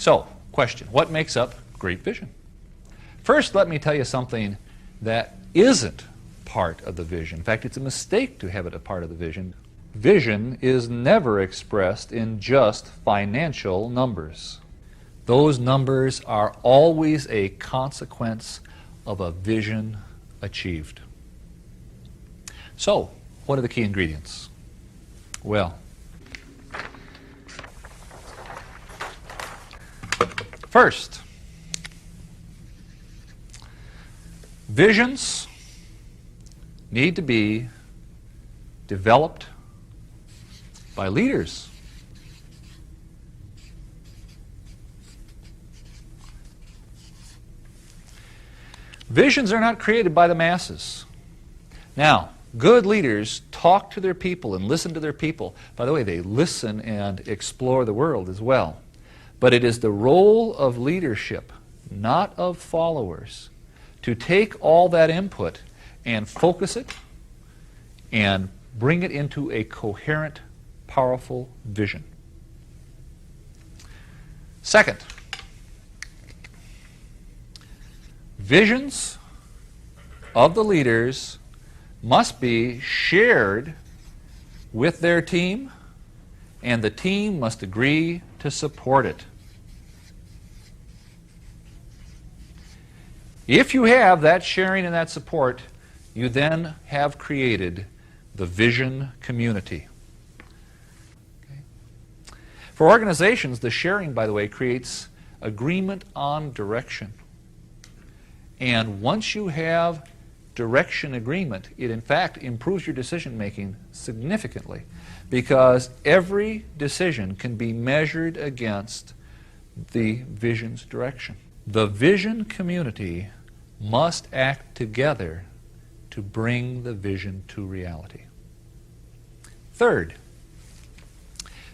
So, question, what makes up great vision? First, let me tell you something that isn't part of the vision. In fact, it's a mistake to have it a part of the vision. Vision is never expressed in just financial numbers. Those numbers are always a consequence of a vision achieved. So, what are the key ingredients? Well, first, visions need to be developed by leaders. Visions are not created by the masses. Now, good leaders talk to their people and listen to their people. By the way, they listen and explore the world as well. But it is the role of leadership, not of followers, to take all that input and focus it and bring it into a coherent, powerful vision. Second, visions of the leaders must be shared with their team, and the team must agree to support it. If you have that sharing and that support, you then have created the vision community. Okay. For organizations, the sharing, by the way, creates agreement on direction. And once you have direction agreement, it in fact improves your decision making significantly, because every decision can be measured against the vision's direction. The vision community must act together to bring the vision to reality. Third,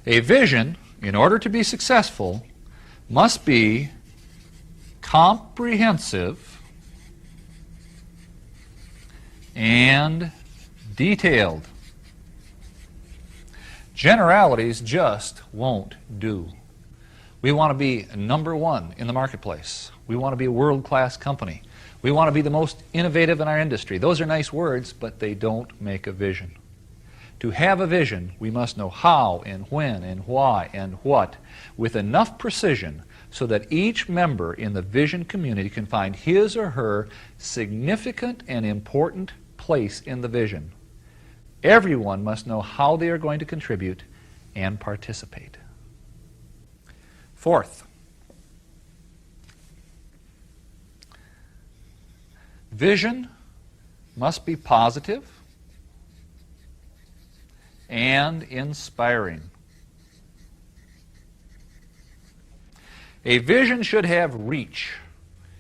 a vision, in order to be successful, must be comprehensive and detailed. Generalities just won't do. We want to be number one in the marketplace. We want to be a world-class company. We want to be the most innovative in our industry. Those are nice words, but they don't make a vision. To have a vision, we must know how and when and why and what with enough precision so that each member in the vision community can find his or her significant and important place in the vision. Everyone must know how they are going to contribute and participate. Fourth, vision must be positive and inspiring. A vision should have reach.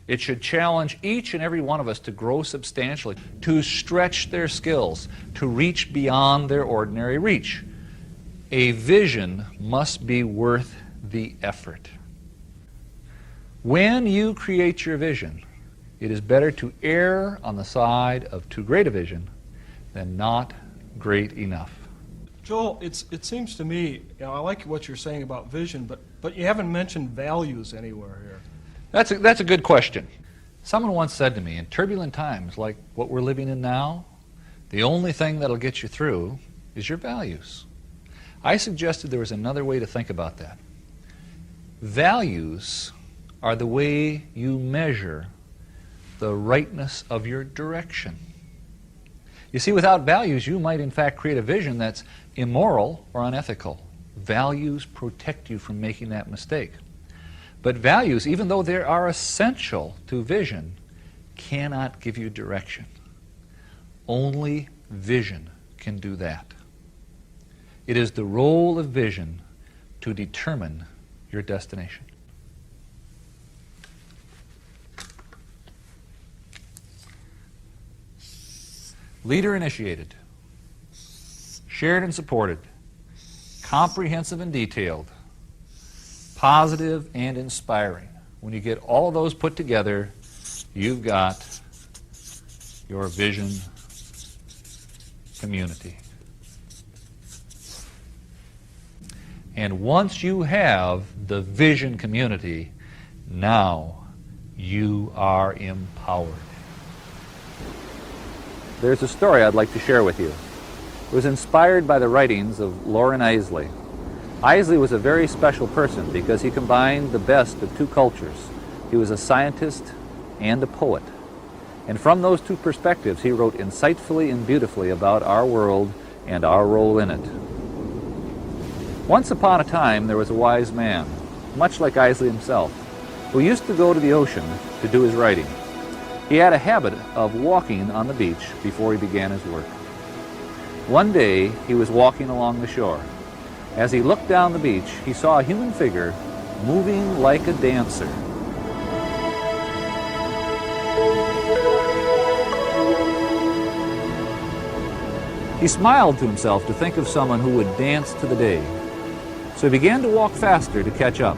It should challenge each and every one of us to grow substantially, to stretch their skills, to reach beyond their ordinary reach. A vision must be worth the effort. When you create your vision, it is better to err on the side of too great a vision than not great enough. Joel, it seems to me, I like what you're saying about vision, but you haven't mentioned values anywhere here. That's a good question. Someone once said to me, in turbulent times like what we're living in now, the only thing that'll get you through is your values. I suggested there was another way to think about that. Values are the way you measure the rightness of your direction. You see, without values, you might in fact create a vision that's immoral or unethical. Values protect you from making that mistake. But values, even though they are essential to vision, cannot give you direction. Only vision can do that. It is the role of vision to determine your destination. Leader initiated, shared and supported, comprehensive and detailed, positive and inspiring. When you get all of those put together, you've got your vision community. And once you have the vision community, now you are empowered. There's a story I'd like to share with you. It was inspired by the writings of Loren Eiseley. Eiseley was a very special person because he combined the best of two cultures. He was a scientist and a poet. And from those two perspectives, he wrote insightfully and beautifully about our world and our role in it. Once upon a time, there was a wise man, much like Eiseley himself, who used to go to the ocean to do his writing. He had a habit of walking on the beach before he began his work. One day, he was walking along the shore. As he looked down the beach, he saw a human figure moving like a dancer. He smiled to himself to think of someone who would dance to the day. So he began to walk faster to catch up.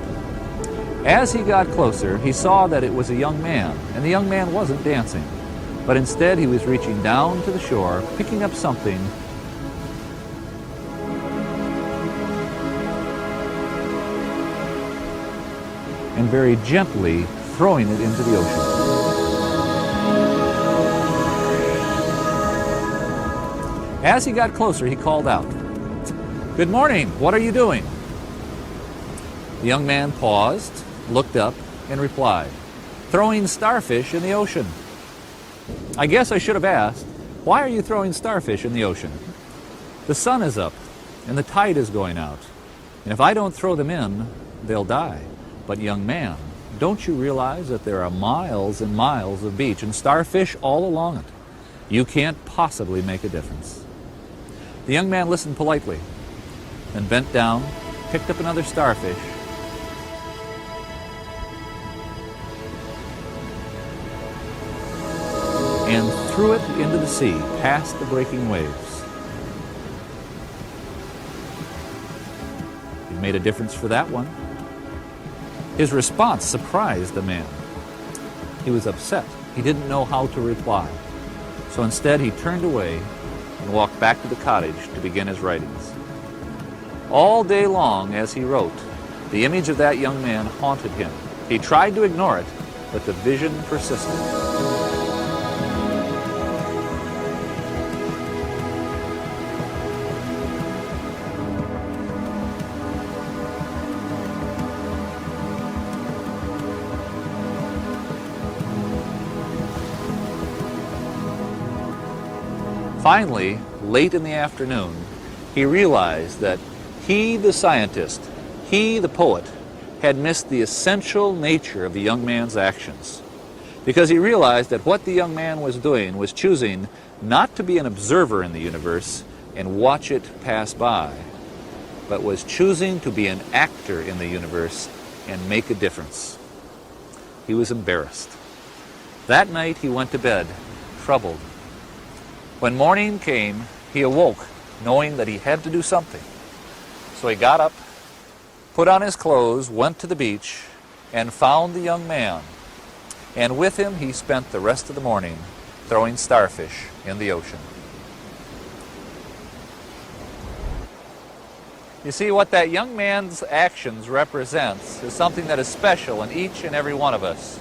As he got closer, he saw that it was a young man, and the young man wasn't dancing, but instead he was reaching down to the shore, picking up something, and very gently throwing it into the ocean. As he got closer, he called out, "Good morning, what are you doing?" The young man paused, looked up, and replied, "Throwing starfish in the ocean." "I guess I should have asked, why are you throwing starfish in the ocean?" "The sun is up, and the tide is going out, and if I don't throw them in, they'll die." "But young man, don't you realize that there are miles and miles of beach and starfish all along it? You can't possibly make a difference." The young man listened politely, then bent down, picked up another starfish, and threw it into the sea, past the breaking waves. It made a difference for that one. His response surprised the man. He was upset. He didn't know how to reply. So instead, he turned away and walked back to the cottage to begin his writings. All day long, as he wrote, the image of that young man haunted him. He tried to ignore it, but the vision persisted. Finally, late in the afternoon, he realized that he, the scientist, he, the poet, had missed the essential nature of the young man's actions. Because he realized that what the young man was doing was choosing not to be an observer in the universe and watch it pass by, but was choosing to be an actor in the universe and make a difference. He was embarrassed. That night he went to bed, troubled. When morning came, he awoke knowing that he had to do something. So he got up, put on his clothes, went to the beach, and found the young man. And with him he spent the rest of the morning throwing starfish in the ocean. You see, what that young man's actions represents is something that is special in each and every one of us.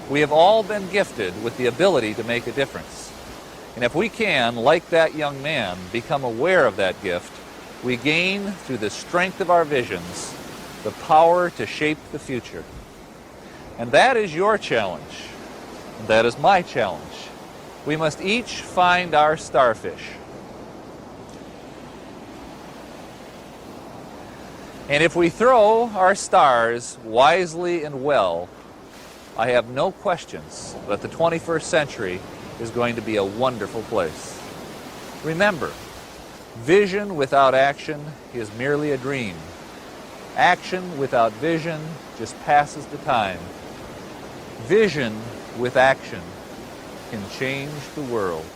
We have all been gifted with the ability to make a difference. And if we can, like that young man, become aware of that gift, we gain, through the strength of our visions, the power to shape the future. And that is your challenge. And that is my challenge. We must each find our starfish. And if we throw our stars wisely and well, I have no questions that the 21st century is going to be a wonderful place. Remember, vision without action is merely a dream. Action without vision just passes the time. Vision with action can change the world.